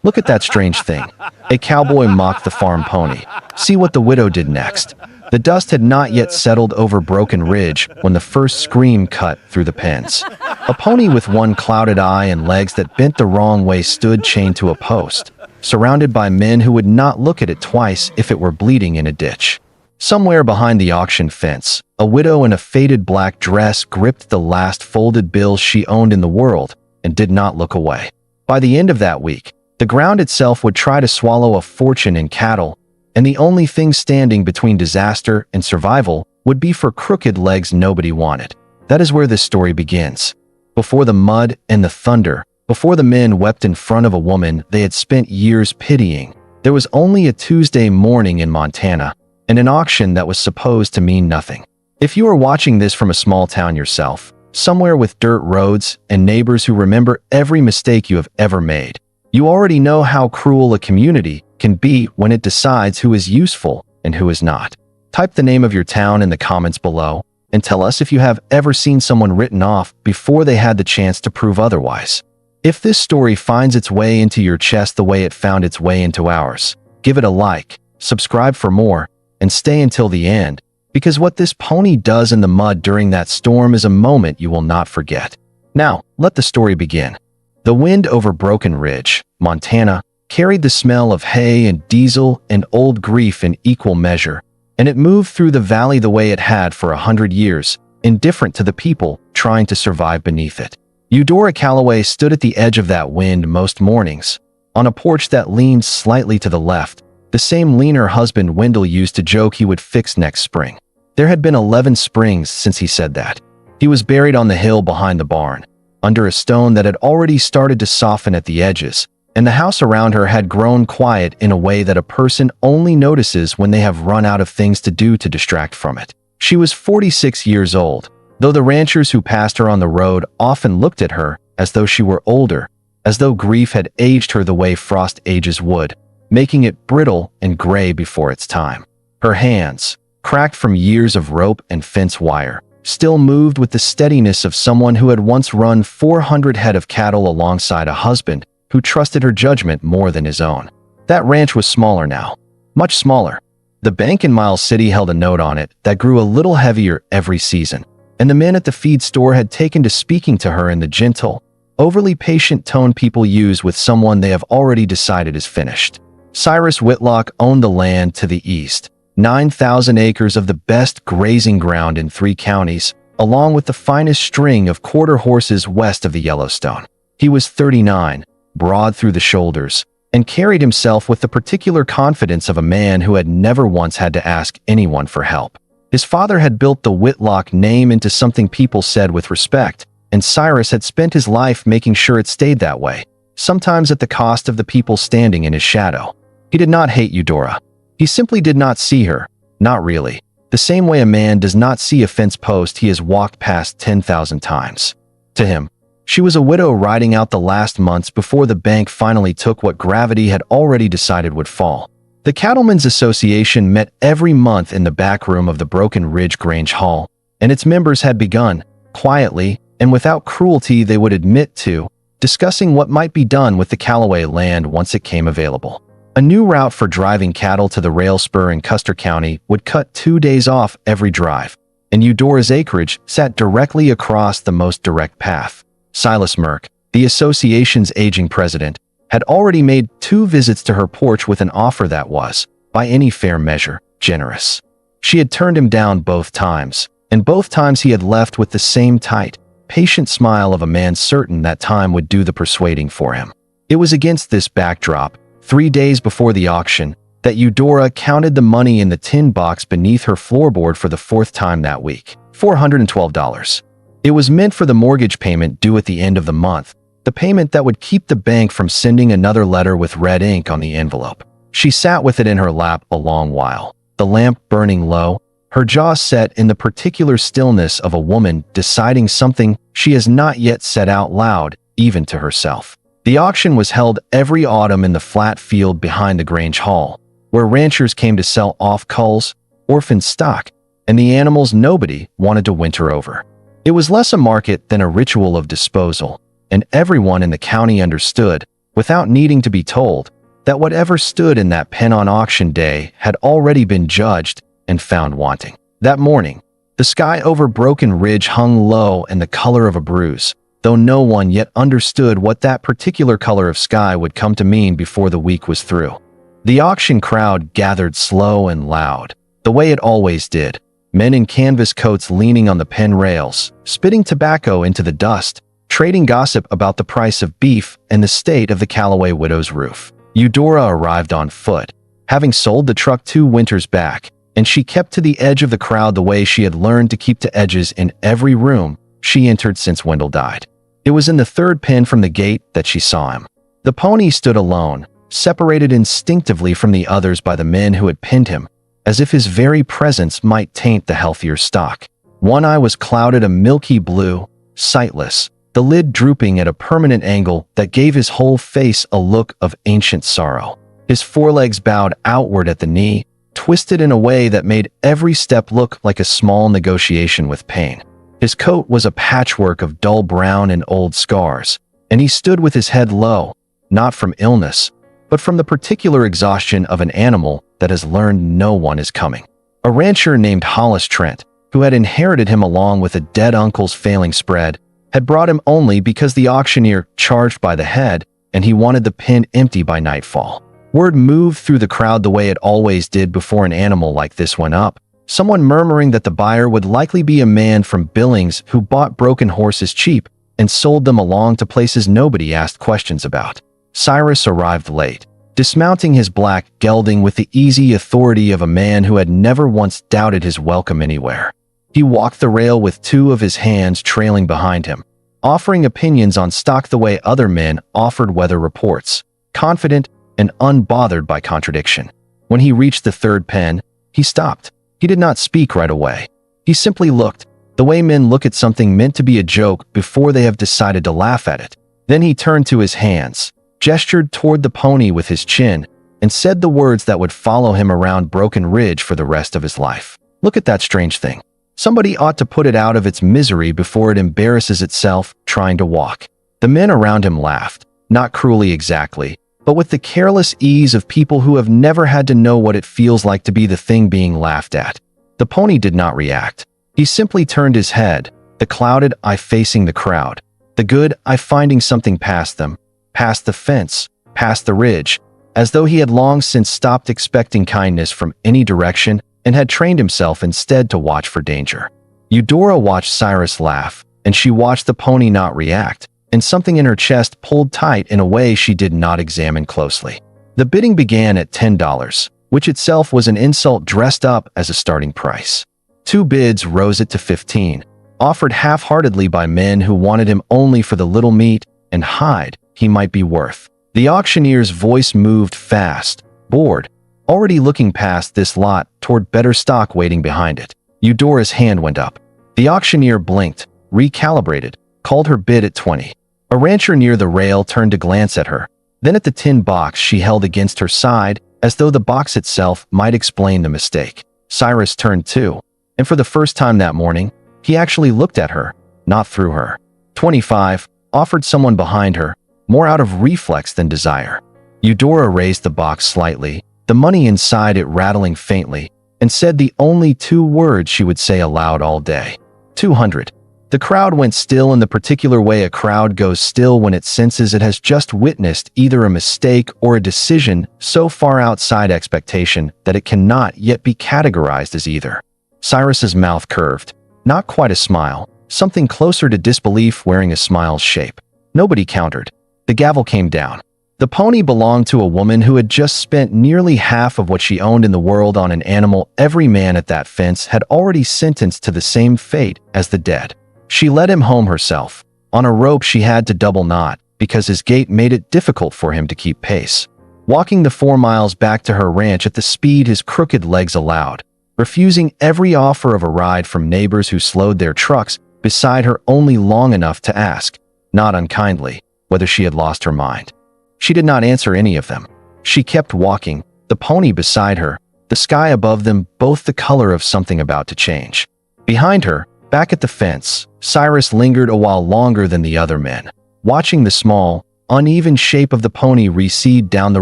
Look at that strange thing. A cowboy mocked the farm pony. See what the widow did next. The dust had not yet settled over Broken Ridge when the first scream cut through the pens. A pony with one clouded eye and legs that bent the wrong way stood chained to a post, surrounded by men who would not look at it twice if it were bleeding in a ditch. Somewhere behind the auction fence, a widow in a faded black dress gripped the last folded bills she owned in the world and did not look away. By the end of that week, the ground itself would try to swallow a fortune in cattle, and the only thing standing between disaster and survival would be for crooked legs nobody wanted. That is where this story begins. Before the mud and the thunder, before the men wept in front of a woman they had spent years pitying, there was only a Tuesday morning in Montana, and an auction that was supposed to mean nothing. If you are watching this from a small town yourself, somewhere with dirt roads and neighbors who remember every mistake you have ever made, you already know how cruel a community can be when it decides who is useful and who is not. Type the name of your town in the comments below and tell us if you have ever seen someone written off before they had the chance to prove otherwise. If this story finds its way into your chest the way it found its way into ours, give it a like, subscribe for more, and stay until the end, because what this pony does in the mud during that storm is a moment you will not forget. Now, let the story begin. The wind over Broken Ridge, Montana, carried the smell of hay and diesel and old grief in equal measure, and it moved through the valley the way it had for 100 years, indifferent to the people trying to survive beneath it. Eudora Calloway stood at the edge of that wind most mornings, on a porch that leaned slightly to the left, the same leaner husband Wendell used to joke he would fix next spring. There had been 11 springs since he said that. He was buried on the hill behind the barn, under a stone that had already started to soften at the edges, and the house around her had grown quiet in a way that a person only notices when they have run out of things to do to distract from it. She was 46 years old, though the ranchers who passed her on the road often looked at her as though she were older, as though grief had aged her the way frost ages wood, making it brittle and gray before its time. Her hands, cracked from years of rope and fence wire, still moved with the steadiness of someone who had once run 400 head of cattle alongside a husband who trusted her judgment more than his own. That ranch was smaller now, much smaller. The bank in Miles City held a note on it that grew a little heavier every season, and the men at the feed store had taken to speaking to her in the gentle, overly patient tone people use with someone they have already decided is finished. Cyrus Whitlock owned the land to the east, 9,000 acres of the best grazing ground in 3 counties, along with the finest string of quarter horses west of the Yellowstone. He was 39, broad through the shoulders, and carried himself with the particular confidence of a man who had never once had to ask anyone for help. His father had built the Whitlock name into something people said with respect, and Cyrus had spent his life making sure it stayed that way, sometimes at the cost of the people standing in his shadow. He did not hate Eudora. He simply did not see her, not really, the same way a man does not see a fence post he has walked past 10,000 times. To him, she was a widow riding out the last months before the bank finally took what gravity had already decided would fall. The Cattlemen's Association met every month in the back room of the Broken Ridge Grange Hall, and its members had begun, quietly and without cruelty they would admit to, discussing what might be done with the Calloway land once it came available. A new route for driving cattle to the rail spur in Custer County would cut 2 days off every drive, and Eudora's acreage sat directly across the most direct path. Silas Merck, the association's aging president, had already made 2 visits to her porch with an offer that was, by any fair measure, generous. She had turned him down both times, and both times he had left with the same tight, patient smile of a man certain that time would do the persuading for him. It was against this backdrop, 3 days before the auction, that Eudora counted the money in the tin box beneath her floorboard for the 4th time that week, $412. It was meant for the mortgage payment due at the end of the month, the payment that would keep the bank from sending another letter with red ink on the envelope. She sat with it in her lap a long while, the lamp burning low, her jaw set in the particular stillness of a woman deciding something she has not yet said out loud, even to herself. The auction was held every autumn in the flat field behind the Grange Hall, where ranchers came to sell off culls, orphan stock, and the animals nobody wanted to winter over. It was less a market than a ritual of disposal, and everyone in the county understood, without needing to be told, that whatever stood in that pen on auction day had already been judged and found wanting. That morning, the sky over Broken Ridge hung low and the color of a bruise, though no one yet understood what that particular color of sky would come to mean before the week was through. The auction crowd gathered slow and loud, the way it always did, men in canvas coats leaning on the pen rails, spitting tobacco into the dust, trading gossip about the price of beef and the state of the Calloway widow's roof. Eudora arrived on foot, having sold the truck 2 winters back, and she kept to the edge of the crowd the way she had learned to keep to edges in every room she entered since Wendell died. It was in the 3rd pen from the gate that she saw him. The pony stood alone, separated instinctively from the others by the men who had pinned him, as if his very presence might taint the healthier stock. One eye was clouded a milky blue, sightless, the lid drooping at a permanent angle that gave his whole face a look of ancient sorrow. His forelegs bowed outward at the knee, twisted in a way that made every step look like a small negotiation with pain. His coat was a patchwork of dull brown and old scars, and he stood with his head low, not from illness, but from the particular exhaustion of an animal that has learned no one is coming. A rancher named Hollis Trent, who had inherited him along with a dead uncle's failing spread, had brought him only because the auctioneer charged by the head and he wanted the pen empty by nightfall. Word moved through the crowd the way it always did before an animal like this went up, someone murmuring that the buyer would likely be a man from Billings who bought broken horses cheap and sold them along to places nobody asked questions about. Cyrus arrived late, dismounting his black gelding with the easy authority of a man who had never once doubted his welcome anywhere. He walked the rail with 2 of his hands trailing behind him, offering opinions on stock the way other men offered weather reports, confident and unbothered by contradiction. When he reached the 3rd pen, he stopped. He did not speak right away. He simply looked, the way men look at something meant to be a joke before they have decided to laugh at it. Then he turned to his hands, gestured toward the pony with his chin, and said the words that would follow him around Broken Ridge for the rest of his life. Look at that strange thing. Somebody ought to put it out of its misery before it embarrasses itself trying to walk. The men around him laughed, not cruelly exactly, but with the careless ease of people who have never had to know what it feels like to be the thing being laughed at. The pony did not react. He simply turned his head, the clouded eye facing the crowd, the good eye finding something past them, past the fence, past the ridge, as though he had long since stopped expecting kindness from any direction and had trained himself instead to watch for danger. Eudora watched Cyrus laugh, and she watched the pony not react, and something in her chest pulled tight in a way she did not examine closely. The bidding began at $10, which itself was an insult dressed up as a starting price. 2 bids rose it to $15, offered half-heartedly by men who wanted him only for the little meat and hide he might be worth. The auctioneer's voice moved fast, bored, already looking past this lot toward better stock waiting behind it. Eudora's hand went up. The auctioneer blinked, recalibrated, called her bid at 20. A rancher near the rail turned to glance at her, then at the tin box she held against her side, as though the box itself might explain the mistake. Cyrus turned too, and for the first time that morning, he actually looked at her, not through her. 25, offered someone behind her, more out of reflex than desire. Eudora raised the box slightly, the money inside it rattling faintly, and said the only 2 words she would say aloud all day. 200. The crowd went still in the particular way a crowd goes still when it senses it has just witnessed either a mistake or a decision so far outside expectation that it cannot yet be categorized as either. Cyrus's mouth curved, not quite a smile, something closer to disbelief wearing a smile's shape. Nobody countered. The gavel came down. The pony belonged to a woman who had just spent nearly half of what she owned in the world on an animal every man at that fence had already sentenced to the same fate as the dead. She led him home herself, on a rope she had to double knot, because his gait made it difficult for him to keep pace. Walking the 4 miles back to her ranch at the speed his crooked legs allowed, refusing every offer of a ride from neighbors who slowed their trucks beside her only long enough to ask, not unkindly, whether she had lost her mind. She did not answer any of them. She kept walking, the pony beside her, the sky above them both the color of something about to change. Behind her, back at the fence, Cyrus lingered a while longer than the other men, watching the small, uneven shape of the pony recede down the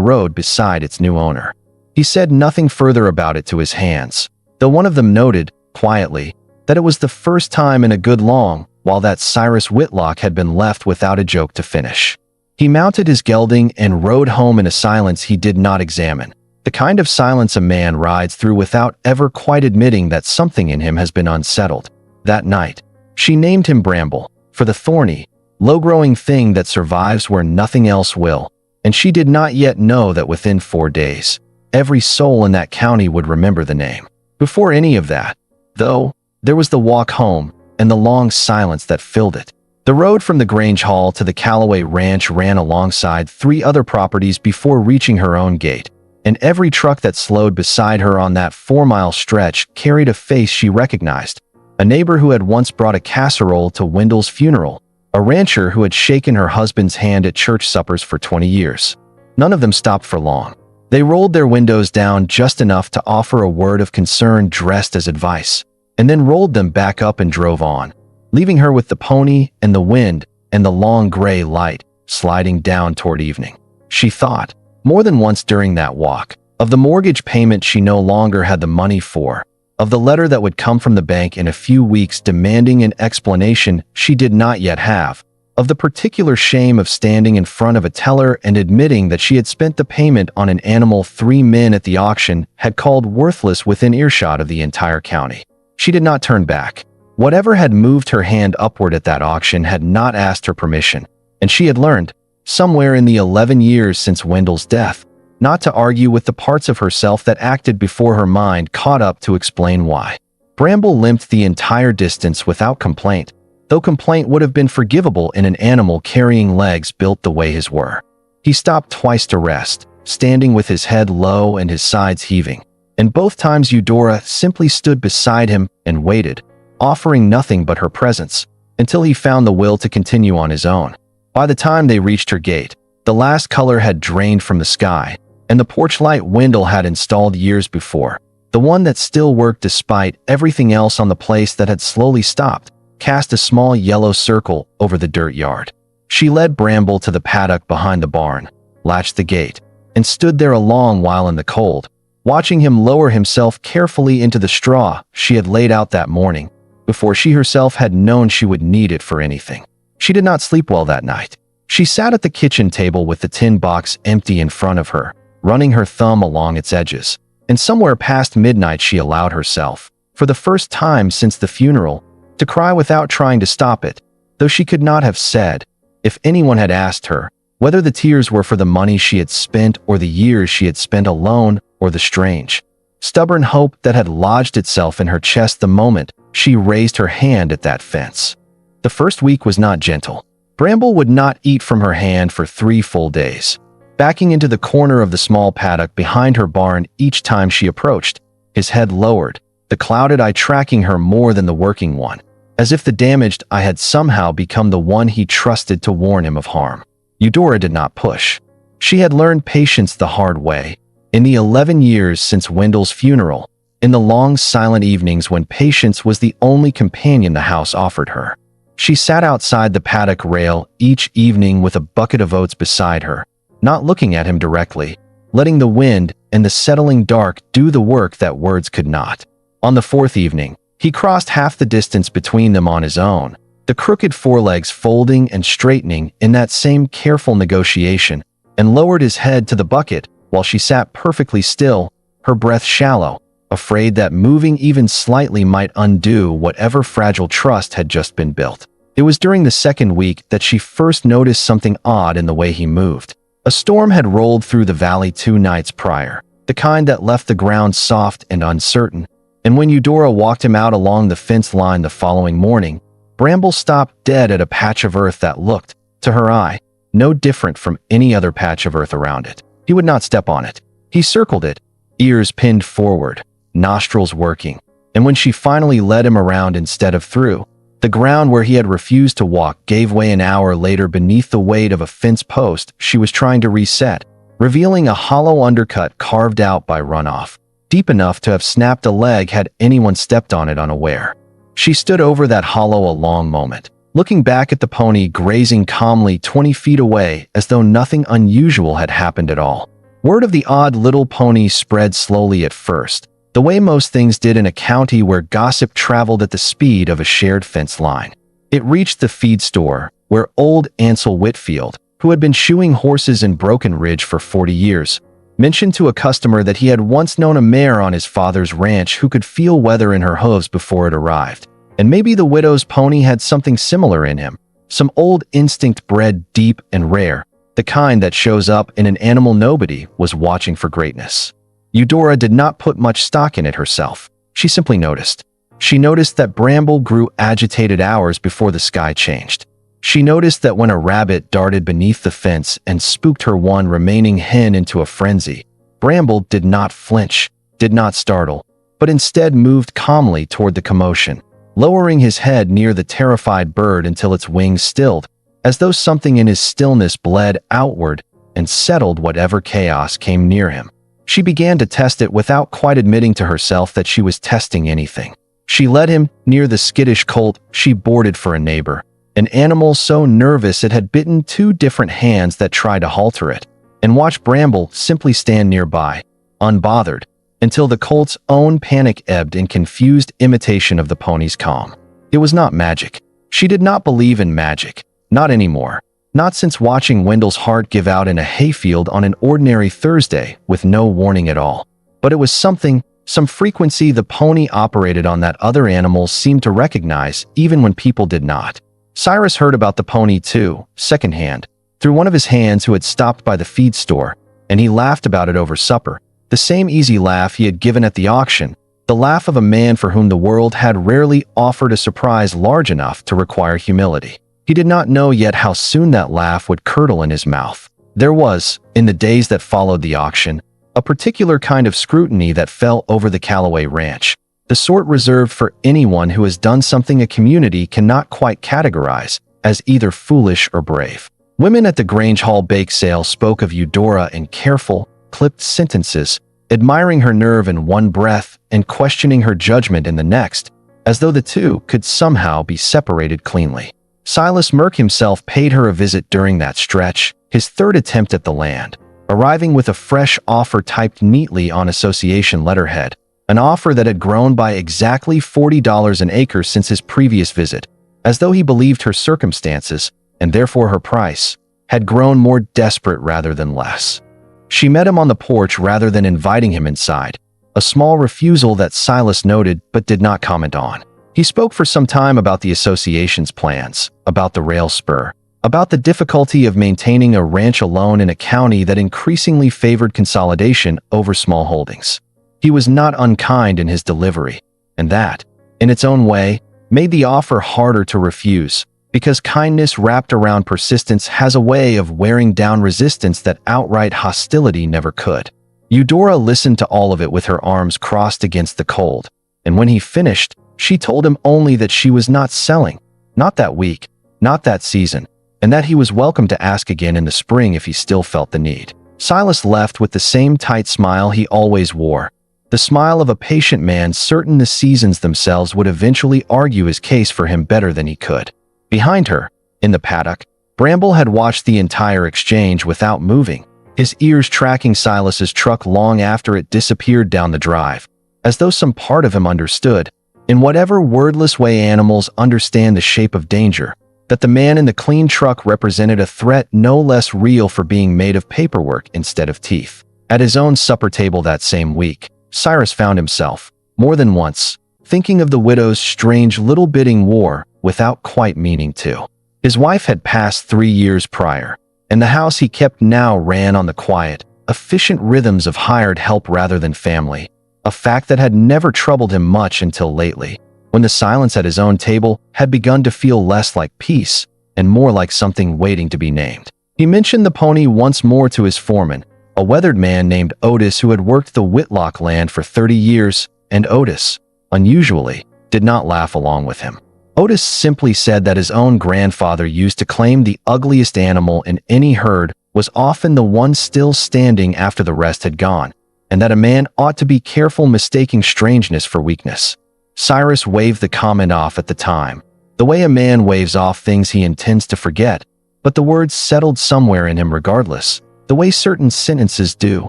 road beside its new owner. He said nothing further about it to his hands, though one of them noted, quietly, that it was the first time in a good long while that Cyrus Whitlock had been left without a joke to finish. He mounted his gelding and rode home in a silence he did not examine, the kind of silence a man rides through without ever quite admitting that something in him has been unsettled. That night, she named him Bramble, for the thorny, low-growing thing that survives where nothing else will, and she did not yet know that within 4 days, every soul in that county would remember the name. Before any of that, though, there was the walk home and the long silence that filled it. The road from the Grange Hall to the Callaway Ranch ran alongside 3 other properties before reaching her own gate, and every truck that slowed beside her on that 4-mile stretch carried a face she recognized, a neighbor who had once brought a casserole to Wendell's funeral, a rancher who had shaken her husband's hand at church suppers for 20 years. None of them stopped for long. They rolled their windows down just enough to offer a word of concern dressed as advice, and then rolled them back up and drove on, leaving her with the pony and the wind and the long gray light sliding down toward evening. She thought, more than once during that walk, of the mortgage payment she no longer had the money for, of the letter that would come from the bank in a few weeks demanding an explanation she did not yet have, of the particular shame of standing in front of a teller and admitting that she had spent the payment on an animal 3 men at the auction had called worthless within earshot of the entire county. She did not turn back. Whatever had moved her hand upward at that auction had not asked her permission, and she had learned, somewhere in the 11 years since Wendell's death, not to argue with the parts of herself that acted before her mind caught up to explain why. Bramble limped the entire distance without complaint, though complaint would have been forgivable in an animal carrying legs built the way his were. He stopped twice to rest, standing with his head low and his sides heaving, and both times Eudora simply stood beside him and waited, offering nothing but her presence, until he found the will to continue on his own. By the time they reached her gate, the last color had drained from the sky, and the porch light Wendell had installed years before, the one that still worked despite everything else on the place that had slowly stopped, cast a small yellow circle over the dirt yard. She led Bramble to the paddock behind the barn, latched the gate, and stood there a long while in the cold, watching him lower himself carefully into the straw she had laid out that morning, before she herself had known she would need it for anything. She did not sleep well that night. She sat at the kitchen table with the tin box empty in front of her, running her thumb along its edges, and somewhere past midnight she allowed herself, for the first time since the funeral, to cry without trying to stop it, though she could not have said, if anyone had asked her, whether the tears were for the money she had spent or the years she had spent alone or the strange, stubborn hope that had lodged itself in her chest the moment she raised her hand at that fence. The first week was not gentle. Bramble would not eat from her hand for 3 full days, backing into the corner of the small paddock behind her barn each time she approached, his head lowered, the clouded eye tracking her more than the working one, as if the damaged eye had somehow become the one he trusted to warn him of harm. Eudora did not push. She had learned patience the hard way, in the 11 years since Wendell's funeral, in the long silent evenings when patience was the only companion the house offered her. She sat outside the paddock rail each evening with a bucket of oats beside her, not looking at him directly, letting the wind and the settling dark do the work that words could not. On the 4th evening, he crossed half the distance between them on his own, the crooked forelegs folding and straightening in that same careful negotiation, and lowered his head to the bucket while she sat perfectly still, her breath shallow, afraid that moving even slightly might undo whatever fragile trust had just been built. It was during the 2nd week that she first noticed something odd in the way he moved. A storm had rolled through the valley 2 nights prior, the kind that left the ground soft and uncertain, and when Eudora walked him out along the fence line the following morning, Bramble stopped dead at a patch of earth that looked, to her eye, no different from any other patch of earth around it. He would not step on it. He circled it, ears pinned forward, nostrils working, and when she finally led him around instead of through, the ground where he had refused to walk gave way an hour later beneath the weight of a fence post she was trying to reset, revealing a hollow undercut carved out by runoff, deep enough to have snapped a leg had anyone stepped on it unaware. She stood over that hollow a long moment, looking back at the pony grazing calmly 20 feet away as though nothing unusual had happened at all. Word of the odd little pony spread slowly at first, the way most things did in a county where gossip traveled at the speed of a shared fence line. It reached the feed store, where old Ansel Whitfield, who had been shoeing horses in Broken Ridge for 40 years, mentioned to a customer that he had once known a mare on his father's ranch who could feel weather in her hooves before it arrived. And maybe the widow's pony had something similar in him, some old instinct bred deep and rare, the kind that shows up in an animal nobody was watching for greatness. Eudora did not put much stock in it herself. She simply noticed. She noticed that Bramble grew agitated hours before the sky changed. She noticed that when a rabbit darted beneath the fence and spooked her one remaining hen into a frenzy, Bramble did not flinch, did not startle, but instead moved calmly toward the commotion, lowering his head near the terrified bird until its wings stilled, as though something in his stillness bled outward and settled whatever chaos came near him. She began to test it without quite admitting to herself that she was testing anything. She led him near the skittish colt she boarded for a neighbor, an animal so nervous it had bitten 2 different hands that tried to halter it, and watched Bramble simply stand nearby, unbothered, until the colt's own panic ebbed in confused imitation of the pony's calm. It was not magic. She did not believe in magic. Not anymore. Not since watching Wendell's heart give out in a hayfield on an ordinary Thursday with no warning at all. But it was something, some frequency the pony operated on that other animals seemed to recognize even when people did not. Cyrus heard about the pony too, secondhand, through one of his hands who had stopped by the feed store, and he laughed about it over supper. The same easy laugh he had given at the auction, the laugh of a man for whom the world had rarely offered a surprise large enough to require humility. He did not know yet how soon that laugh would curdle in his mouth. There was, in the days that followed the auction, a particular kind of scrutiny that fell over the Callaway Ranch, the sort reserved for anyone who has done something a community cannot quite categorize as either foolish or brave. Women at the Grange Hall bake sale spoke of Eudora in careful, clipped sentences, admiring her nerve in one breath and questioning her judgment in the next, as though the two could somehow be separated cleanly. Silas Merck himself paid her a visit during that stretch, his 3rd attempt at the land, arriving with a fresh offer typed neatly on association letterhead, an offer that had grown by exactly $40 an acre since his previous visit, as though he believed her circumstances, and therefore her price, had grown more desperate rather than less. She met him on the porch rather than inviting him inside, a small refusal that Silas noted but did not comment on. He spoke for some time about the association's plans, about the rail spur, about the difficulty of maintaining a ranch alone in a county that increasingly favored consolidation over small holdings. He was not unkind in his delivery, and that, in its own way, made the offer harder to refuse, because kindness wrapped around persistence has a way of wearing down resistance that outright hostility never could. Eudora listened to all of it with her arms crossed against the cold, and when he finished, she told him only that she was not selling, not that week, not that season, and that he was welcome to ask again in the spring if he still felt the need. Silas left with the same tight smile he always wore, the smile of a patient man certain the seasons themselves would eventually argue his case for him better than he could. Behind her, in the paddock, Bramble had watched the entire exchange without moving, his ears tracking Silas's truck long after it disappeared down the drive, as though some part of him understood, in whatever wordless way animals understand the shape of danger, that the man in the clean truck represented a threat no less real for being made of paperwork instead of teeth. At his own supper table that same week, Cyrus found himself, more than once, thinking of the widow's strange little bidding war without quite meaning to. His wife had passed 3 years prior, and the house he kept now ran on the quiet, efficient rhythms of hired help rather than family, a fact that had never troubled him much until lately, when the silence at his own table had begun to feel less like peace and more like something waiting to be named. He mentioned the pony once more to his foreman, a weathered man named Otis who had worked the Whitlock land for 30 years, and Otis, unusually, did not laugh along with him. Otis simply said that his own grandfather used to claim the ugliest animal in any herd was often the one still standing after the rest had gone, and that a man ought to be careful mistaking strangeness for weakness. Cyrus waved the comment off at the time, The way a man waves off things he intends to forget, but the words settled somewhere in him regardless, the way certain sentences do,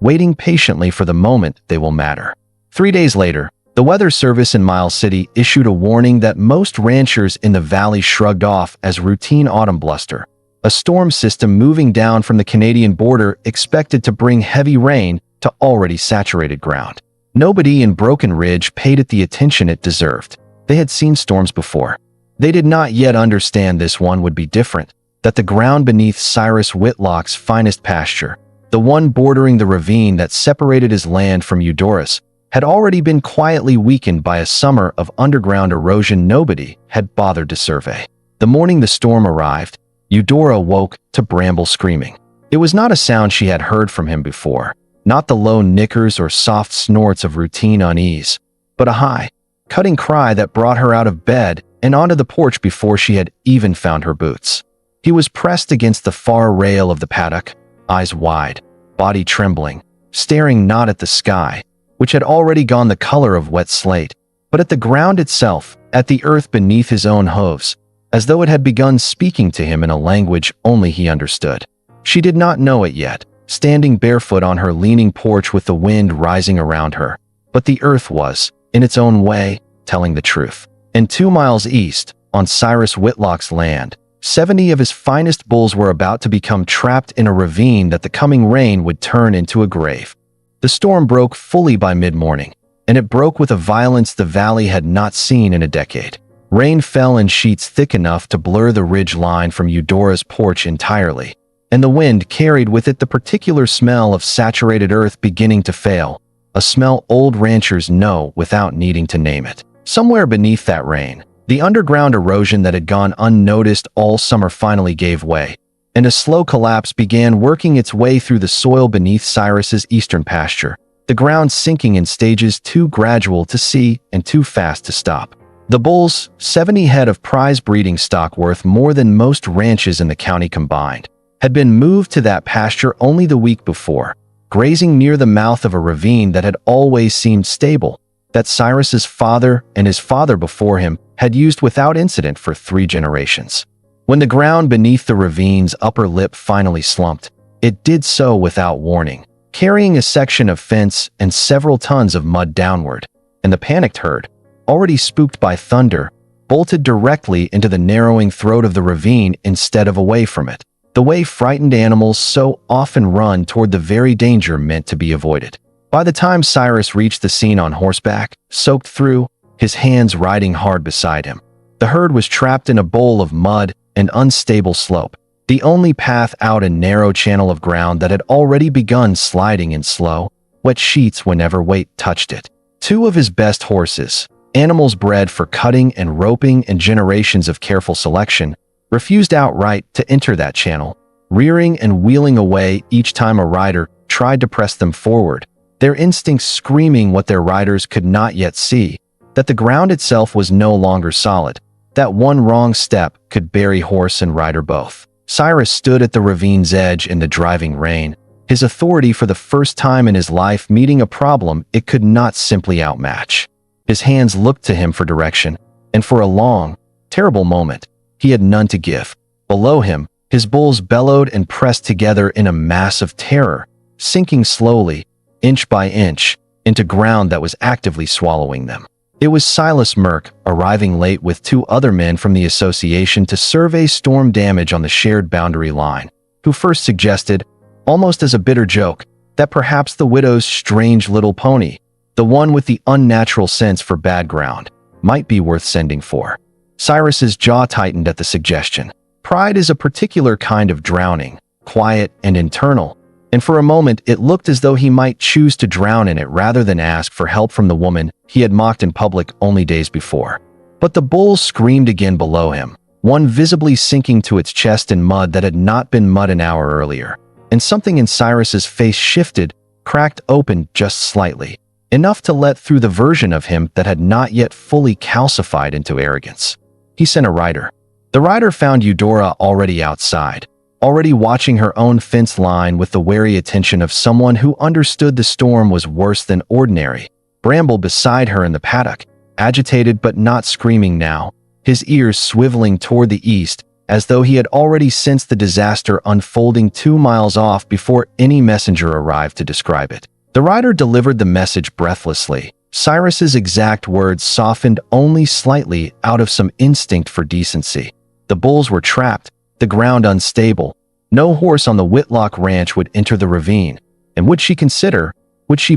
waiting patiently for the moment they will matter. 3 days later, the Weather Service in Miles City issued a warning that most ranchers in the valley shrugged off as routine autumn bluster, a storm system moving down from the Canadian border expected to bring heavy rain to already saturated ground. Nobody in Broken Ridge paid it the attention it deserved. They had seen storms before. They did not yet understand this one would be different, that the ground beneath Cyrus Whitlock's finest pasture, the one bordering the ravine that separated his land from Eudora's, had already been quietly weakened by a summer of underground erosion nobody had bothered to survey. The morning the storm arrived, Eudora woke to Bramble screaming. It was not a sound she had heard from him before, not the low nickers or soft snorts of routine unease, but a high, cutting cry that brought her out of bed and onto the porch before she had even found her boots. He was pressed against the far rail of the paddock, eyes wide, body trembling, staring not at the sky, which had already gone the color of wet slate, but at the ground itself, at the earth beneath his own hooves, as though it had begun speaking to him in a language only he understood. She did not know it yet, standing barefoot on her leaning porch with the wind rising around her, but the earth was, in its own way, telling the truth. And 2 miles east, on Cyrus Whitlock's land, 70 of his finest bulls were about to become trapped in a ravine that the coming rain would turn into a grave. The storm broke fully by mid-morning, and it broke with a violence the valley had not seen in a decade. Rain fell in sheets thick enough to blur the ridge line from Eudora's porch entirely, and the wind carried with it the particular smell of saturated earth beginning to fail, a smell old ranchers know without needing to name it. Somewhere beneath that rain, the underground erosion that had gone unnoticed all summer finally gave way, and a slow collapse began working its way through the soil beneath Cyrus's eastern pasture, the ground sinking in stages too gradual to see and too fast to stop. The bulls, 70 head of prize breeding stock worth more than most ranches in the county combined, had been moved to that pasture only the week before, grazing near the mouth of a ravine that had always seemed stable, that Cyrus's father and his father before him had used without incident for 3 generations. When the ground beneath the ravine's upper lip finally slumped, it did so without warning, carrying a section of fence and several tons of mud downward, and the panicked herd, already spooked by thunder, bolted directly into the narrowing throat of the ravine instead of away from it, the way frightened animals so often run toward the very danger meant to be avoided. By the time Cyrus reached the scene on horseback, soaked through, his hands riding hard beside him, the herd was trapped in a bowl of mud and unstable slope, the only path out a narrow channel of ground that had already begun sliding in slow, wet sheets whenever weight touched it. 2 of his best horses, animals bred for cutting and roping and generations of careful selection, refused outright to enter that channel, rearing and wheeling away each time a rider tried to press them forward, their instincts screaming what their riders could not yet see, that the ground itself was no longer solid, that one wrong step could bury horse and rider both. Cyrus stood at the ravine's edge in the driving rain, his authority for the first time in his life meeting a problem it could not simply outmatch. His hands looked to him for direction, and for a long, terrible moment, he had none to give. Below him, his bulls bellowed and pressed together in a mass of terror, sinking slowly, inch by inch, into ground that was actively swallowing them. It was Silas Merck, arriving late with 2 other men from the association to survey storm damage on the shared boundary line, who first suggested, almost as a bitter joke, that perhaps the widow's strange little pony, the one with the unnatural sense for bad ground, might be worth sending for. Cyrus's jaw tightened at the suggestion. Pride is a particular kind of drowning, quiet and internal, and for a moment it looked as though he might choose to drown in it rather than ask for help from the woman he had mocked in public only days before. But the bull screamed again below him, one visibly sinking to its chest in mud that had not been mud an hour earlier, and something in Cyrus's face shifted, cracked open just slightly, enough to let through the version of him that had not yet fully calcified into arrogance. He sent a rider. The rider found Eudora already outside, already watching her own fence line with the wary attention of someone who understood the storm was worse than ordinary. Bramble beside her in the paddock, agitated but not screaming now, his ears swiveling toward the east, as though he had already sensed the disaster unfolding 2 miles off before any messenger arrived to describe it. The rider delivered the message breathlessly. Cyrus's exact words softened only slightly out of some instinct for decency. The bulls were trapped, the ground unstable. No horse on the Whitlock ranch would enter the ravine. And would she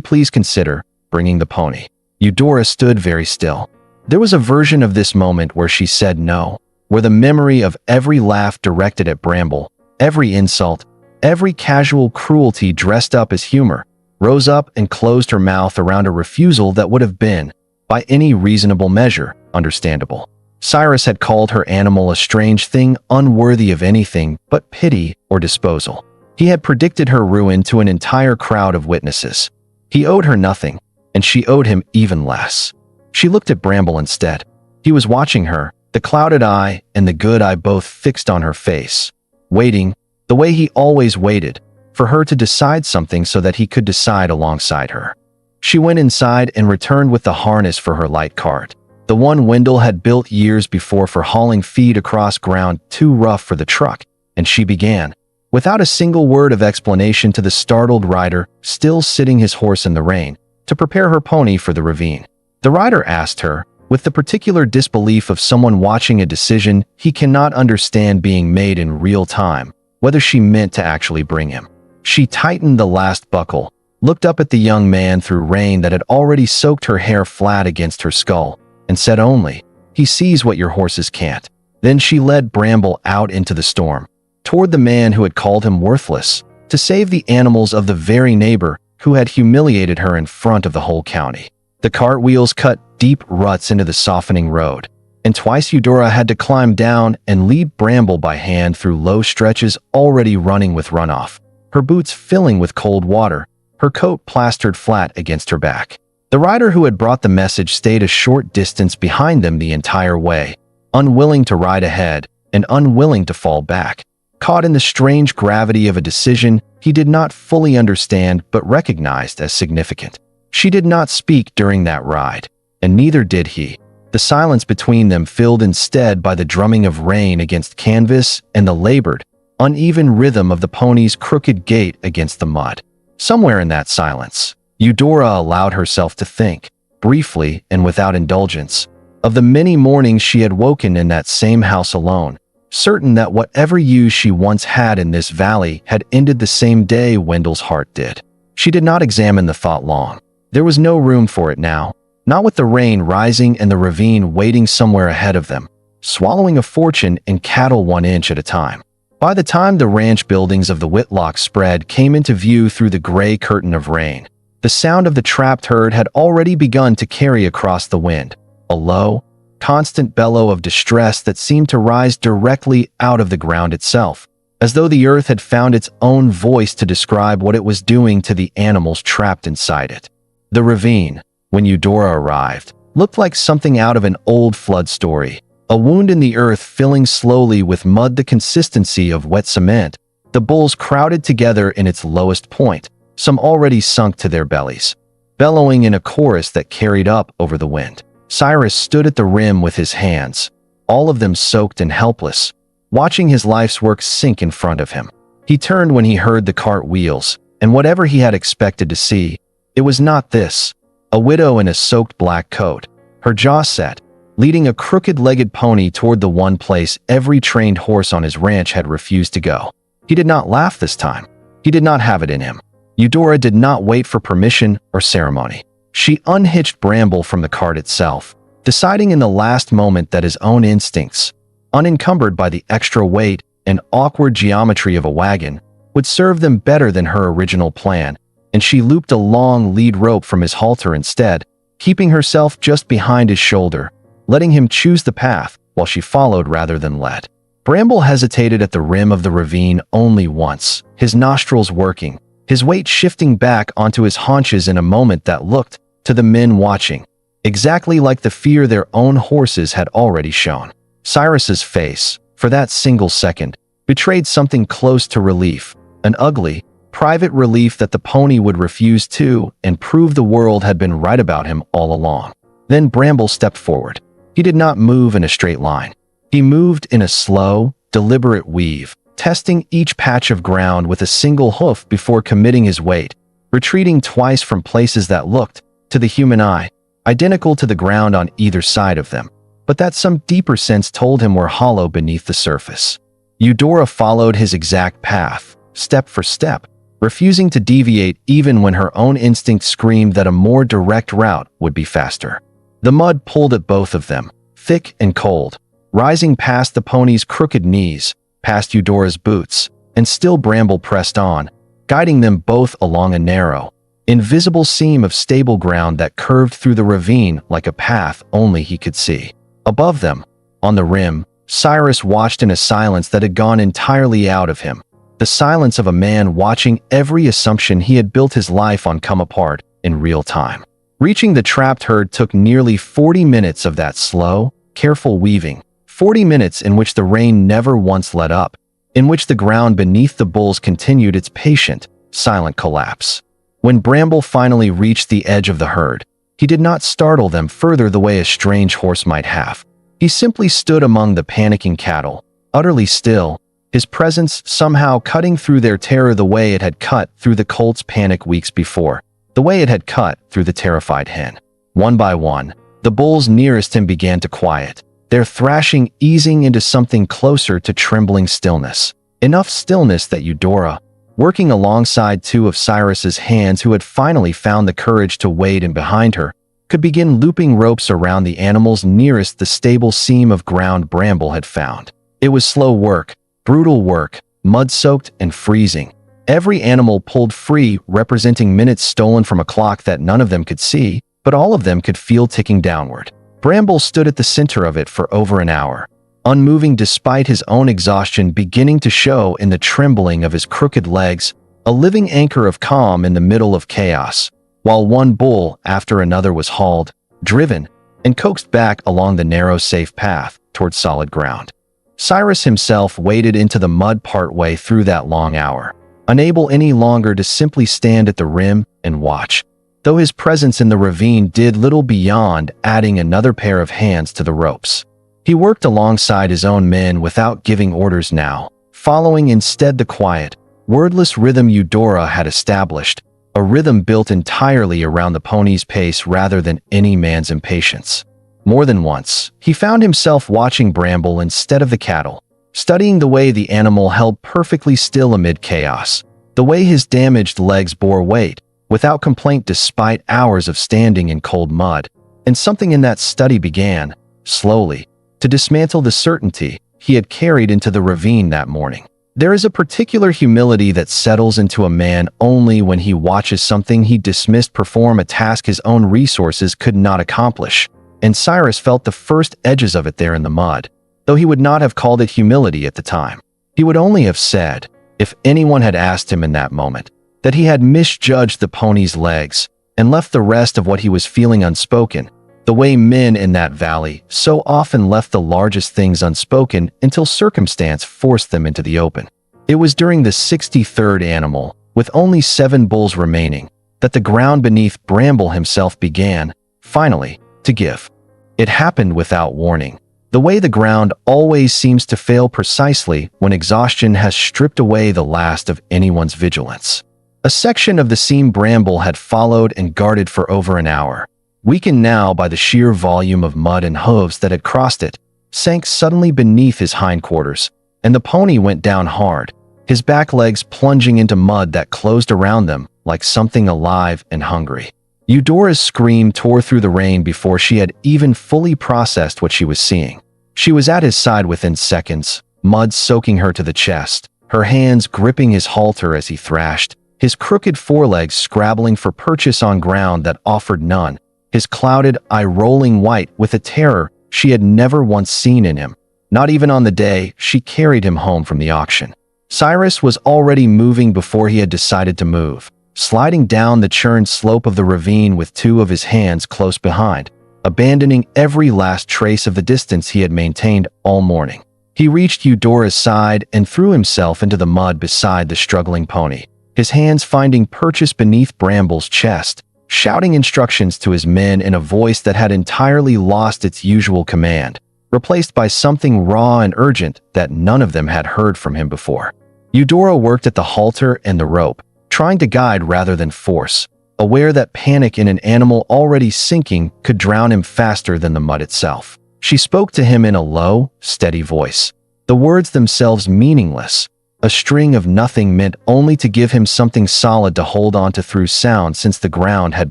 please consider, bringing the pony? Eudora stood very still. There was a version of this moment where she said no, where the memory of every laugh directed at Bramble, every insult, every casual cruelty dressed up as humor, rose up and closed her mouth around a refusal that would have been, by any reasonable measure, understandable. Cyrus had called her animal a strange thing unworthy of anything but pity or disposal. He had predicted her ruin to an entire crowd of witnesses. He owed her nothing, and she owed him even less. She looked at Bramble instead. He was watching her, the clouded eye and the good eye both fixed on her face, waiting, the way he always waited, for her to decide something so that he could decide alongside her. She went inside and returned with the harness for her light cart, the one Wendell had built years before for hauling feed across ground too rough for the truck, and she began, without a single word of explanation to the startled rider still sitting his horse in the rain, to prepare her pony for the ravine. The rider asked her, with the particular disbelief of someone watching a decision he cannot understand being made in real time, whether she meant to actually bring him. She tightened the last buckle, looked up at the young man through rain that had already soaked her hair flat against her skull, and said only, "He sees what your horses can't." Then she led Bramble out into the storm, toward the man who had called him worthless, to save the animals of the very neighbor who had humiliated her in front of the whole county. The cart wheels cut deep ruts into the softening road, and twice Eudora had to climb down and lead Bramble by hand through low stretches already running with runoff, her boots filling with cold water, her coat plastered flat against her back. The rider who had brought the message stayed a short distance behind them the entire way, unwilling to ride ahead and unwilling to fall back, caught in the strange gravity of a decision he did not fully understand but recognized as significant. She did not speak during that ride, and neither did he. The silence between them filled instead by the drumming of rain against canvas and the labored, uneven rhythm of the pony's crooked gait against the mud. Somewhere in that silence, Eudora allowed herself to think, briefly and without indulgence, of the many mornings she had woken in that same house alone, certain that whatever use she once had in this valley had ended the same day Wendell's heart did. She did not examine the thought long. There was no room for it now, not with the rain rising and the ravine waiting somewhere ahead of them, swallowing a fortune in cattle 1 inch at a time. By the time the ranch buildings of the Whitlock spread came into view through the gray curtain of rain, the sound of the trapped herd had already begun to carry across the wind, a low, constant bellow of distress that seemed to rise directly out of the ground itself, as though the earth had found its own voice to describe what it was doing to the animals trapped inside it. The ravine, when Eudora arrived, looked like something out of an old flood story, a wound in the earth filling slowly with mud the consistency of wet cement, the bulls crowded together in its lowest point, some already sunk to their bellies, bellowing in a chorus that carried up over the wind. Cyrus stood at the rim with his hands, all of them soaked and helpless, watching his life's work sink in front of him. He turned when he heard the cart wheels, and whatever he had expected to see, it was not this. A widow in a soaked black coat, her jaw set, leading a crooked-legged pony toward the one place every trained horse on his ranch had refused to go. He did not laugh this time. He did not have it in him. Eudora did not wait for permission or ceremony. She unhitched Bramble from the cart itself, deciding in the last moment that his own instincts, unencumbered by the extra weight and awkward geometry of a wagon, would serve them better than her original plan, and she looped a long lead rope from his halter instead, keeping herself just behind his shoulder, letting him choose the path while she followed rather than led. Bramble hesitated at the rim of the ravine only once, his nostrils working, his weight shifting back onto his haunches in a moment that looked, to the men watching, exactly like the fear their own horses had already shown. Cyrus's face, for that single second, betrayed something close to relief, an ugly, private relief that the pony would refuse to and prove the world had been right about him all along. Then Bramble stepped forward. He did not move in a straight line. He moved in a slow, deliberate weave, testing each patch of ground with a single hoof before committing his weight, retreating twice from places that looked, to the human eye, identical to the ground on either side of them, but that some deeper sense told him were hollow beneath the surface. Eudora followed his exact path, step for step, refusing to deviate even when her own instinct screamed that a more direct route would be faster. The mud pulled at both of them, thick and cold, rising past the pony's crooked knees, past Eudora's boots, and still Bramble pressed on, guiding them both along a narrow, invisible seam of stable ground that curved through the ravine like a path only he could see. Above them, on the rim, Cyrus watched in a silence that had gone entirely out of him, the silence of a man watching every assumption he had built his life on come apart in real time. Reaching the trapped herd took nearly 40 minutes of that slow, careful weaving, 40 minutes in which the rain never once let up, in which the ground beneath the bulls continued its patient, silent collapse. When Bramble finally reached the edge of the herd, he did not startle them further the way a strange horse might have. He simply stood among the panicking cattle, utterly still, his presence somehow cutting through their terror the way it had cut through the colt's panic weeks before, the way it had cut through the terrified hen. One by one, the bulls nearest him began to quiet, their thrashing easing into something closer to trembling stillness. Enough stillness that Eudora, working alongside two of Cyrus's hands who had finally found the courage to wade in behind her, could begin looping ropes around the animals nearest the stable seam of ground Bramble had found. It was slow work, brutal work, mud-soaked and freezing. Every animal pulled free, representing minutes stolen from a clock that none of them could see, but all of them could feel ticking downward. Bramble stood at the center of it for over an hour, unmoving despite his own exhaustion beginning to show in the trembling of his crooked legs, a living anchor of calm in the middle of chaos, while one bull after another was hauled, driven, and coaxed back along the narrow safe path toward solid ground. Cyrus himself waded into the mud partway through that long hour, unable any longer to simply stand at the rim and watch, though his presence in the ravine did little beyond adding another pair of hands to the ropes. He worked alongside his own men without giving orders now, following instead the quiet, wordless rhythm Eudora had established, a rhythm built entirely around the pony's pace rather than any man's impatience. More than once, he found himself watching Bramble instead of the cattle, studying the way the animal held perfectly still amid chaos, the way his damaged legs bore weight, without complaint despite hours of standing in cold mud, and something in that study began, slowly, to dismantle the certainty he had carried into the ravine that morning. There is a particular humility that settles into a man only when he watches something he dismissed perform a task his own resources could not accomplish, and Cyrus felt the first edges of it there in the mud, though he would not have called it humility at the time. He would only have said, if anyone had asked him in that moment, that he had misjudged the pony's legs and left the rest of what he was feeling unspoken, the way men in that valley so often left the largest things unspoken until circumstance forced them into the open. It was during the 63rd animal, with only 7 bulls remaining, that the ground beneath Bramble himself began, finally, to give. It happened without warning, the way the ground always seems to fail precisely when exhaustion has stripped away the last of anyone's vigilance. A section of the seam Bramble had followed and guarded for over an hour, weakened now by the sheer volume of mud and hooves that had crossed it, sank suddenly beneath his hindquarters, and the pony went down hard, his back legs plunging into mud that closed around them like something alive and hungry. Eudora's scream tore through the rain before she had even fully processed what she was seeing. She was at his side within seconds, mud soaking her to the chest, her hands gripping his halter as he thrashed, his crooked forelegs scrabbling for purchase on ground that offered none, his clouded eye rolling white with a terror she had never once seen in him, not even on the day she carried him home from the auction. Cyrus was already moving before he had decided to move, sliding down the churned slope of the ravine with 2 of his hands close behind, abandoning every last trace of the distance he had maintained all morning. He reached Eudora's side and threw himself into the mud beside the struggling pony, his hands finding purchase beneath Bramble's chest, shouting instructions to his men in a voice that had entirely lost its usual command, replaced by something raw and urgent that none of them had heard from him before. Eudora worked at the halter and the rope, trying to guide rather than force, aware that panic in an animal already sinking could drown him faster than the mud itself. She spoke to him in a low, steady voice, the words themselves meaningless, a string of nothing meant only to give him something solid to hold onto through sound since the ground had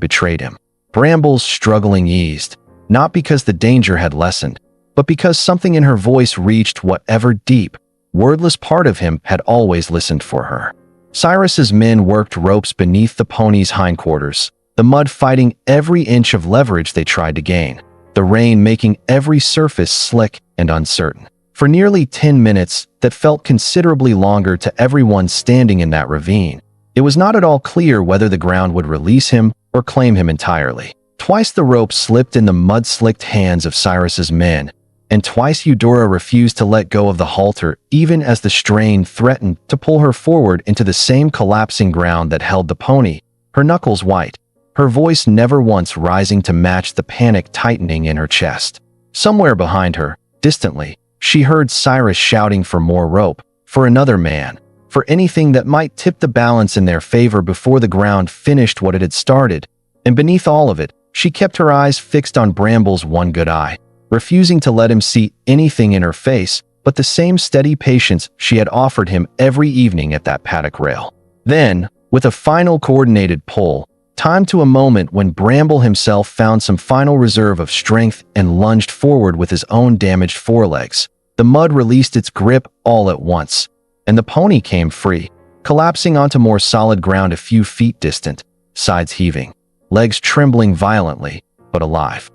betrayed him. Bramble's struggling eased, not because the danger had lessened, but because something in her voice reached whatever deep, wordless part of him had always listened for her. Cyrus's men worked ropes beneath the pony's hindquarters, the mud fighting every inch of leverage they tried to gain, the rain making every surface slick and uncertain. For nearly 10 minutes that felt considerably longer to everyone standing in that ravine, it was not at all clear whether the ground would release him or claim him entirely. Twice the rope slipped in the mud-slicked hands of Cyrus's men, and twice Eudora refused to let go of the halter even as the strain threatened to pull her forward into the same collapsing ground that held the pony, her knuckles white, her voice never once rising to match the panic tightening in her chest. Somewhere behind her, distantly, she heard Cyrus shouting for more rope, for another man, for anything that might tip the balance in their favor before the ground finished what it had started, and beneath all of it, she kept her eyes fixed on Bramble's one good eye, refusing to let him see anything in her face but the same steady patience she had offered him every evening at that paddock rail. Then, with a final coordinated pull, timed to a moment when Bramble himself found some final reserve of strength and lunged forward with his own damaged forelegs, the mud released its grip all at once, and the pony came free, collapsing onto more solid ground a few feet distant, sides heaving, legs trembling violently, but alive.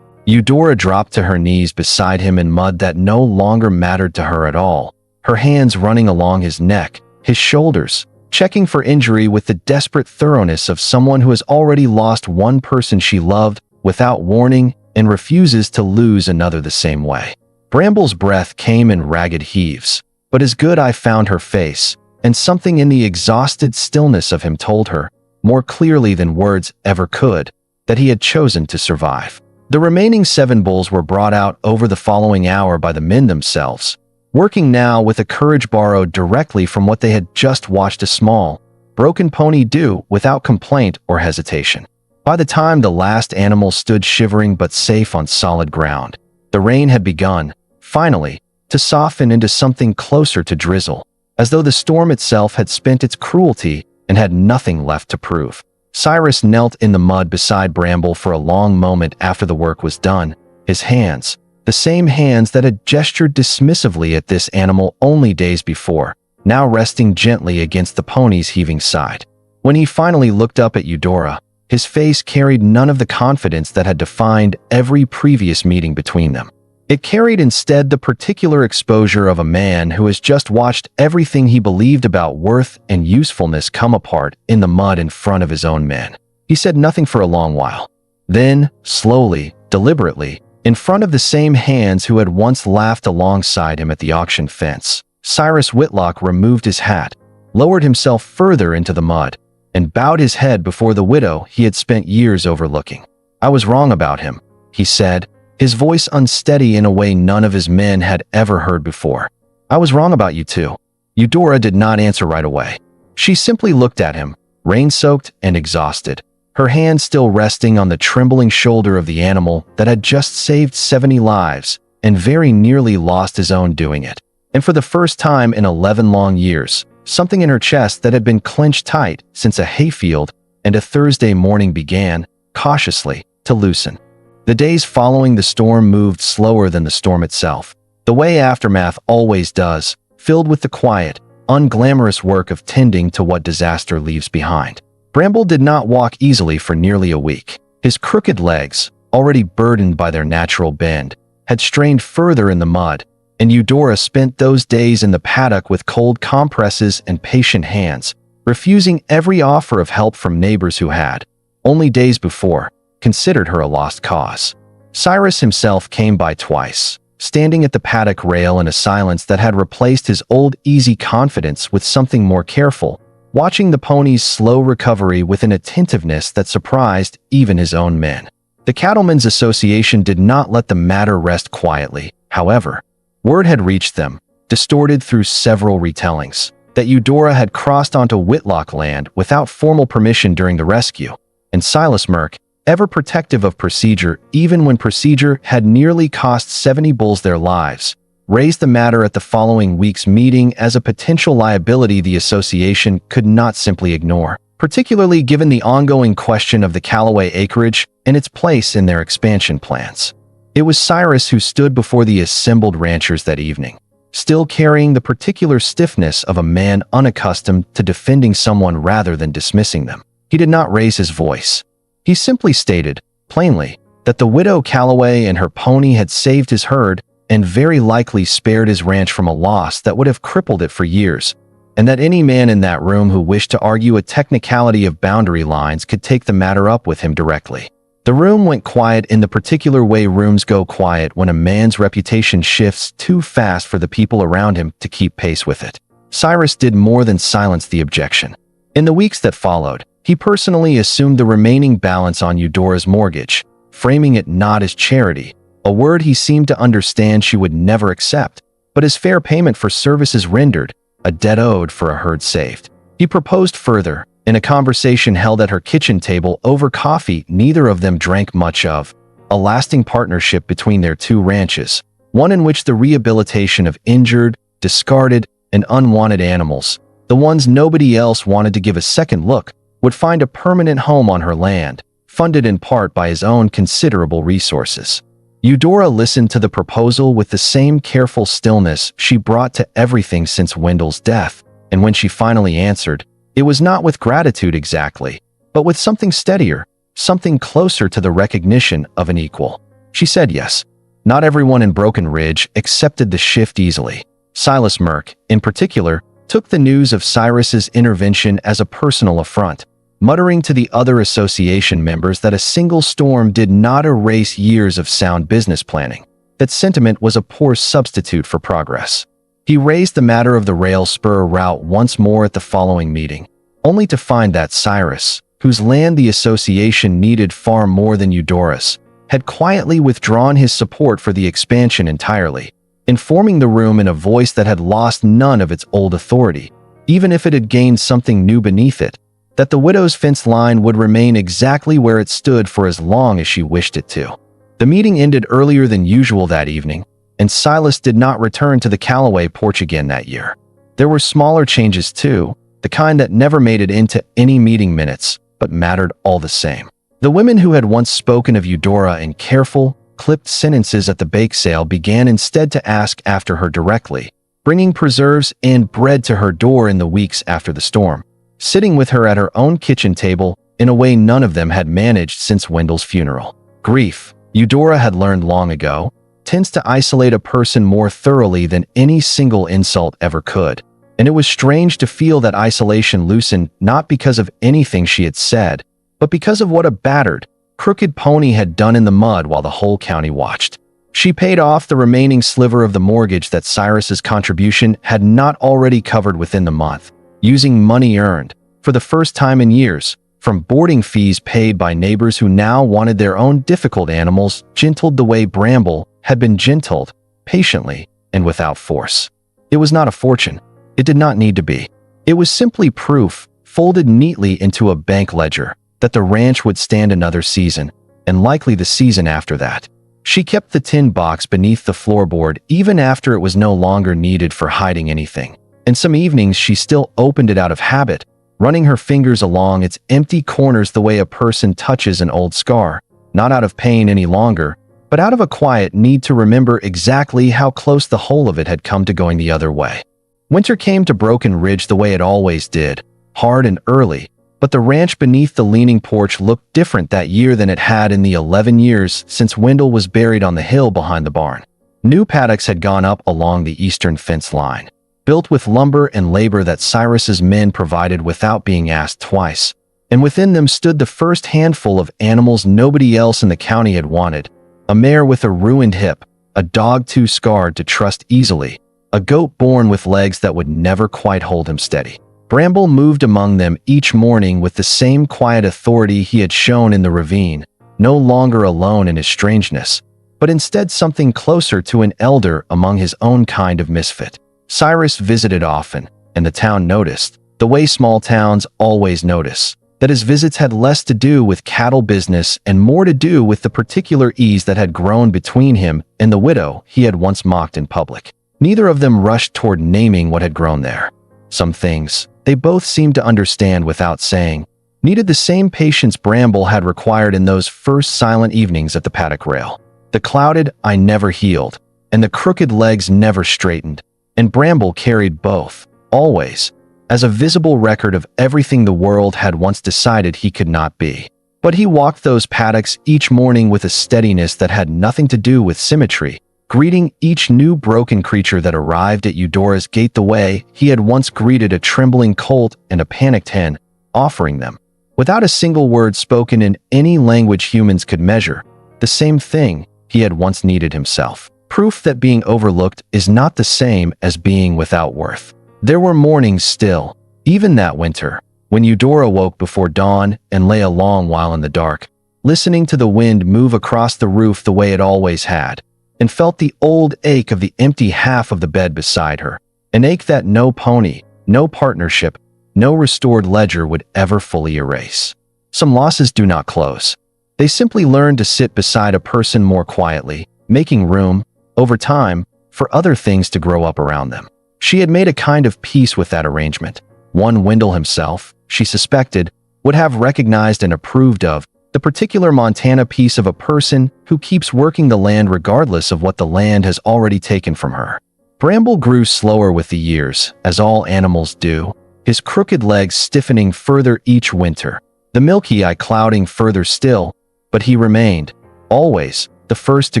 Eudora dropped to her knees beside him in mud that no longer mattered to her at all, her hands running along his neck, his shoulders, checking for injury with the desperate thoroughness of someone who has already lost one person she loved without warning and refuses to lose another the same way. Bramble's breath came in ragged heaves, but as good I found her face, and something in the exhausted stillness of him told her, more clearly than words ever could, that he had chosen to survive. The remaining 7 bulls were brought out over the following hour by the men themselves, working now with a courage borrowed directly from what they had just watched a small, broken pony do without complaint or hesitation. By the time the last animal stood shivering but safe on solid ground, the rain had begun, finally, to soften into something closer to drizzle, as though the storm itself had spent its cruelty and had nothing left to prove. Cyrus knelt in the mud beside Bramble for a long moment after the work was done, his hands, the same hands that had gestured dismissively at this animal only days before, now resting gently against the pony's heaving side. When he finally looked up at Eudora, his face carried none of the confidence that had defined every previous meeting between them. It carried instead the particular exposure of a man who has just watched everything he believed about worth and usefulness come apart in the mud in front of his own men. He said nothing for a long while. Then, slowly, deliberately, in front of the same hands who had once laughed alongside him at the auction fence, Cyrus Whitlock removed his hat, lowered himself further into the mud, and bowed his head before the widow he had spent years overlooking. "I was wrong about him," he said, his voice unsteady in a way none of his men had ever heard before. "I was wrong about you too." Eudora did not answer right away. She simply looked at him, rain-soaked and exhausted, her hand still resting on the trembling shoulder of the animal that had just saved 70 lives and very nearly lost his own doing it. And for the first time in 11 long years, something in her chest that had been clenched tight since a hayfield and a Thursday morning began, cautiously, to loosen. The days following the storm moved slower than the storm itself, the way aftermath always does, filled with the quiet, unglamorous work of tending to what disaster leaves behind. Bramble did not walk easily for nearly a week. His crooked legs, already burdened by their natural bend, had strained further in the mud, and Eudora spent those days in the paddock with cold compresses and patient hands, refusing every offer of help from neighbors who had, only days before, considered her a lost cause. Cyrus himself came by twice, standing at the paddock rail in a silence that had replaced his old easy confidence with something more careful, watching the pony's slow recovery with an attentiveness that surprised even his own men. The Cattlemen's Association did not let the matter rest quietly. However, word had reached them, distorted through several retellings, that Eudora had crossed onto Whitlock land without formal permission during the rescue, and Silas Merck, ever protective of procedure even when procedure had nearly cost 70 bulls their lives, raised the matter at the following week's meeting as a potential liability the association could not simply ignore, particularly given the ongoing question of the Callaway acreage and its place in their expansion plans. It was Cyrus who stood before the assembled ranchers that evening, still carrying the particular stiffness of a man unaccustomed to defending someone rather than dismissing them. He did not raise his voice. He simply stated, plainly, that the widow Callaway and her pony had saved his herd and very likely spared his ranch from a loss that would have crippled it for years, and that any man in that room who wished to argue a technicality of boundary lines could take the matter up with him directly. The room went quiet in the particular way rooms go quiet when a man's reputation shifts too fast for the people around him to keep pace with it. Cyrus did more than silence the objection. In the weeks that followed, he personally assumed the remaining balance on Eudora's mortgage, framing it not as charity, a word he seemed to understand she would never accept, but as fair payment for services rendered, a debt owed for a herd saved. He proposed further, in a conversation held at her kitchen table over coffee neither of them drank much of, a lasting partnership between their two ranches, one in which the rehabilitation of injured, discarded, and unwanted animals, the ones nobody else wanted to give a second look, would find a permanent home on her land, funded in part by his own considerable resources. Eudora listened to the proposal with the same careful stillness she brought to everything since Wendell's death, and when she finally answered, it was not with gratitude exactly, but with something steadier, something closer to the recognition of an equal. She said yes. Not everyone in Broken Ridge accepted the shift easily. Silas Merck, in particular, took the news of Cyrus's intervention as a personal affront, muttering to the other association members that a single storm did not erase years of sound business planning, that sentiment was a poor substitute for progress. He raised the matter of the rail spur route once more at the following meeting, only to find that Cyrus, whose land the association needed far more than Eudora's, had quietly withdrawn his support for the expansion entirely, informing the room in a voice that had lost none of its old authority, even if it had gained something new beneath it, that the widow's fence line would remain exactly where it stood for as long as she wished it to. The meeting ended earlier than usual that evening, and Silas did not return to the Callaway porch again that year. There were smaller changes too, the kind that never made it into any meeting minutes, but mattered all the same. The women who had once spoken of Eudora in careful, clipped sentences at the bake sale began instead to ask after her directly, bringing preserves and bread to her door in the weeks after the storm, sitting with her at her own kitchen table in a way none of them had managed since Wendell's funeral. Grief, Eudora had learned long ago, tends to isolate a person more thoroughly than any single insult ever could, and it was strange to feel that isolation loosened not because of anything she had said, but because of what a battered, crooked pony had done in the mud while the whole county watched. She paid off the remaining sliver of the mortgage that Cyrus's contribution had not already covered within the month, using money earned, for the first time in years, from boarding fees paid by neighbors who now wanted their own difficult animals gentled the way Bramble had been gentled, patiently and without force. It was not a fortune. It did not need to be. It was simply proof, folded neatly into a bank ledger, that the ranch would stand another season, and likely the season after that. She kept the tin box beneath the floorboard even after it was no longer needed for hiding anything, and some evenings she still opened it out of habit, running her fingers along its empty corners the way a person touches an old scar, not out of pain any longer, but out of a quiet need to remember exactly how close the whole of it had come to going the other way. Winter came to Broken Ridge the way it always did, hard and early, but the ranch beneath the leaning porch looked different that year than it had in the 11 years since Wendell was buried on the hill behind the barn. New paddocks had gone up along the eastern fence line, built with lumber and labor that Cyrus's men provided without being asked twice, and within them stood the first handful of animals nobody else in the county had wanted: a mare with a ruined hip, a dog too scarred to trust easily, a goat born with legs that would never quite hold him steady. Bramble moved among them each morning with the same quiet authority he had shown in the ravine, no longer alone in his strangeness, but instead something closer to an elder among his own kind of misfit. Cyrus visited often, and the town noticed, the way small towns always notice, that his visits had less to do with cattle business and more to do with the particular ease that had grown between him and the widow he had once mocked in public. Neither of them rushed toward naming what had grown there. Some things, they both seemed to understand without saying, needed the same patience Bramble had required in those first silent evenings at the paddock rail. The clouded eye never healed, and the crooked legs never straightened, and Bramble carried both, always, as a visible record of everything the world had once decided he could not be. But he walked those paddocks each morning with a steadiness that had nothing to do with symmetry, greeting each new broken creature that arrived at Eudora's gate the way he had once greeted a trembling colt and a panicked hen, offering them, without a single word spoken in any language humans could measure, the same thing he had once needed himself. Proof that being overlooked is not the same as being without worth. There were mornings still, even that winter, when Eudora woke before dawn and lay a long while in the dark, listening to the wind move across the roof the way it always had, and felt the old ache of the empty half of the bed beside her, an ache that no pony, no partnership, no restored ledger would ever fully erase. Some losses do not close. They simply learn to sit beside a person more quietly, making room, over time, for other things to grow up around them. She had made a kind of peace with that arrangement. One Wendell himself, she suspected, would have recognized and approved of the particular Montana piece of a person who keeps working the land regardless of what the land has already taken from her. Bramble grew slower with the years, as all animals do, his crooked legs stiffening further each winter, the milky eye clouding further still, but he remained, always, the first to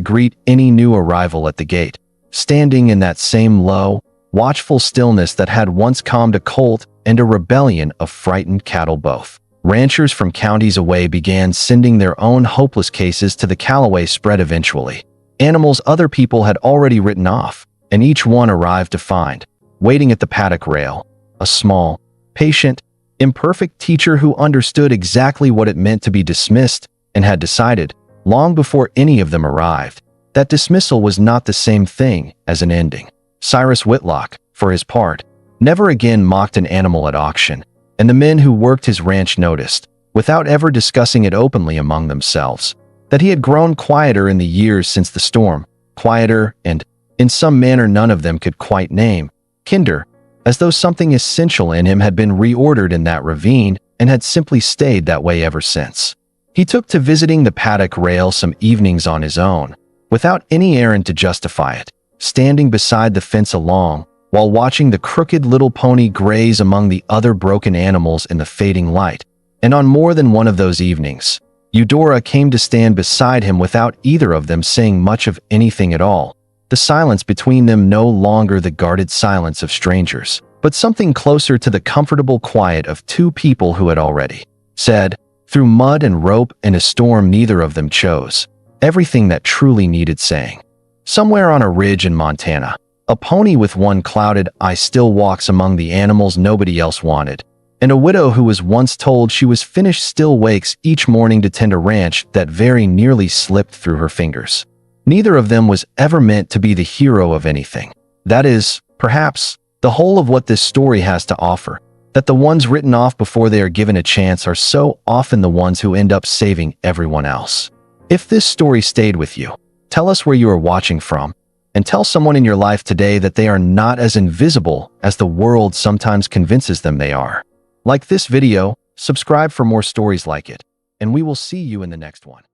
greet any new arrival at the gate, standing in that same low, watchful stillness that had once calmed a colt and a rebellion of frightened cattle both. Ranchers from counties away began sending their own hopeless cases to the Callaway spread eventually. Animals other people had already written off, and each one arrived to find, waiting at the paddock rail, a small, patient, imperfect teacher who understood exactly what it meant to be dismissed and had decided, long before any of them arrived, that dismissal was not the same thing as an ending. Cyrus Whitlock, for his part, never again mocked an animal at auction, and the men who worked his ranch noticed, without ever discussing it openly among themselves, that he had grown quieter in the years since the storm, quieter and, in some manner none of them could quite name, kinder, as though something essential in him had been reordered in that ravine and had simply stayed that way ever since. He took to visiting the paddock rail some evenings on his own, without any errand to justify it, standing beside the fence along, while watching the crooked little pony graze among the other broken animals in the fading light, and on more than one of those evenings, Eudora came to stand beside him without either of them saying much of anything at all, the silence between them no longer the guarded silence of strangers, but something closer to the comfortable quiet of two people who had already said, through mud and rope and a storm neither of them chose, everything that truly needed saying. Somewhere on a ridge in Montana, a pony with one clouded eye still walks among the animals nobody else wanted, and a widow who was once told she was finished still wakes each morning to tend a ranch that very nearly slipped through her fingers. Neither of them was ever meant to be the hero of anything. That is, perhaps, the whole of what this story has to offer, that the ones written off before they are given a chance are so often the ones who end up saving everyone else. If this story stayed with you, tell us where you are watching from, and tell someone in your life today that they are not as invisible as the world sometimes convinces them they are. Like this video, subscribe for more stories like it, and we will see you in the next one.